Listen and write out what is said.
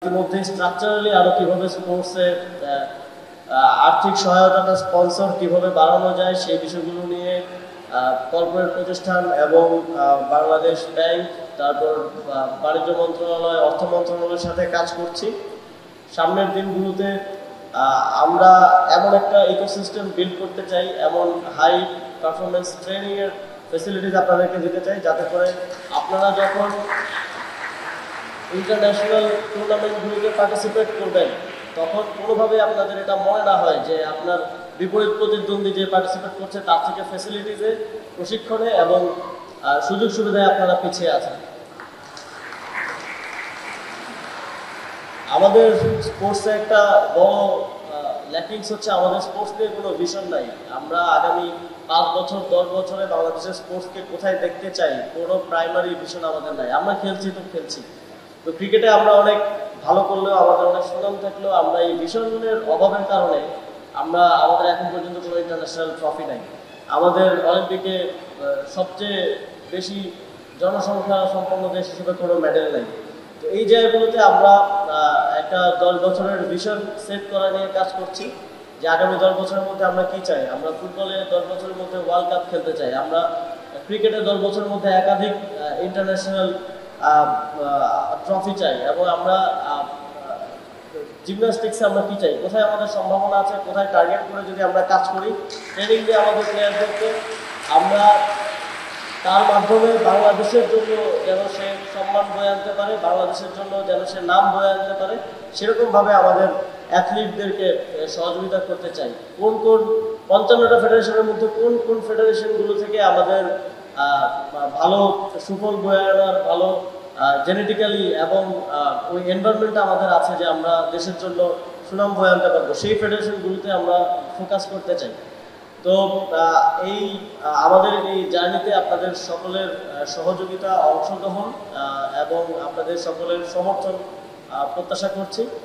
ইতিমধ্যে স্ট্রাকচারালি আরো কিভাবে স্পোর্টসে আর্থিক সহায়তা স্পন্সর কিভাবে বাড়ানো যায় সেই বিষয়গুলো নিয়ে কর্পোরেট প্রতিষ্ঠান এবং বাংলাদেশ ব্যাংক, তারপর বাণিজ্য মন্ত্রণালয়, অর্থ মন্ত্রণালয়ের সাথে কাজ করছি। সামনের দিনগুলোতে আমরা এমন একটা ইকোসিস্টেম বিল্ড করতে চাই, এমন হাই পারফরমেন্স ট্রেনিং এর ফ্যাসিলিটিস আপনাদেরকে দিতে চাই, যাতে করে আপনারা যখন ইন্টারন্যাশনাল টুর্নামেন্টগুলোতে পার্টিসিপেট করবেন তখন কোনোভাবে আপনাদের এটা মনে না হয় যে আপনার বিপরীত প্রতিদ্বন্দ্বী যে পার্টিসিপেট করছে তার থেকে ফ্যাসিলিটিসে, প্রশিক্ষণে এবং সুযোগ সুবিধায় আপনারা পিছিয়ে আছেন। আমাদের স্পোর্টসে একটা বড় ল্যাকিংস হচ্ছে আমাদের স্পোর্টস নিয়ে কোনো ভিশন নাই। আমরা আগামী 5 বছর 10 বছরে বাংলাদেশের স্পোর্টসকে কোথায় দেখতে চাই, কোনো প্রাইমারি ভিশন আমাদের নাই। আমরা খেলছি তো খেলছি, তো ক্রিকেটে আমরা অনেক ভালো করলেও, আমাদের অনেক সুনাম থাকলেও, আমরা এই ভিশনের অভাবের কারণে আমাদের এখন পর্যন্ত কোনো ইন্টারন্যাশনাল ট্রফি নাই। আমাদের অলিম্পিকে সবচেয়ে বেশি জনসংখ্যা সম্পন্ন দেশ হিসেবে কোনো মেডেল নেই। তো এই জায়গাগুলোতে আমরা একটা 10 বছরের ভিশন সেট করা নিয়ে কাজ করছি যে আগামী 10 বছরের মধ্যে আমরা কি চাই। আমরা ফুটবলে 10 বছরের মধ্যে ওয়ার্ল্ড কাপ খেলতে চাই, আমরা ক্রিকেটে 10 বছরের মধ্যে একাধিক ইন্টারন্যাশনাল ট্রফি চাই, এবং আমরা জিমন্যাস্টিক্সে আমরা কি চাই, কোথায় আমাদের সম্ভাবনা আছে, কোথায় টার্গেট করে যদি আমরা কাজ করি, ট্রেনিং দিয়ে আমাদের প্লেয়ারদেরকে, আমরা তার মাধ্যমে বাংলাদেশের জন্য যেন সে সম্মান বয়ে আনতে পারে, বাংলাদেশের জন্য যেন সে নাম বয়ে আনতে পারে, সেরকমভাবে আমাদের অ্যাথলিটদেরকে সহযোগিতা করতে চাই। কোন 55টা ফেডারেশনের মধ্যে কোন ফেডারেশনগুলো থেকে আমাদের ভালো সুফল বয়ে আনার, ভালো জেনেটিক্যালি এবং ওই এনভায়রনমেন্টটা আমাদের আছে যে আমরা দেশের জন্য সুনাম বয়ে আনতে পারবো, সেই ফেডারেশনগুলোতে আমরা ফোকাস করতে চাই। তো আমাদের এই জার্নিতে আপনাদের সকলের সহযোগিতা, অংশগ্রহণ এবং আপনাদের সকলের সমর্থন প্রত্যাশা করছি।